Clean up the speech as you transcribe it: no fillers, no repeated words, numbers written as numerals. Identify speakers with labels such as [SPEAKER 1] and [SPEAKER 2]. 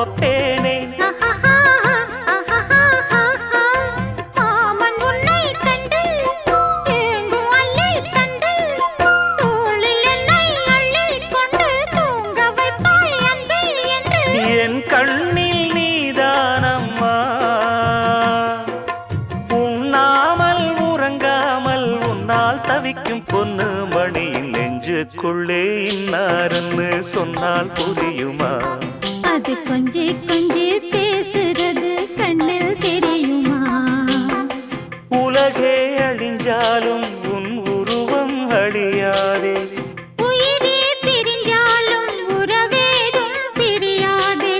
[SPEAKER 1] சுமப்பேனே. என் கண்ணில் நீதானம்மா, உண்ணாமல் உறங்காமல் உன்னால் தவிக்கும் பொண்ணு மணியின் நெஞ்சுக்குள்ளே இன்னாருன்னு சொன்னால் புரியுமா?
[SPEAKER 2] அது கொஞ்சி கொஞ்சி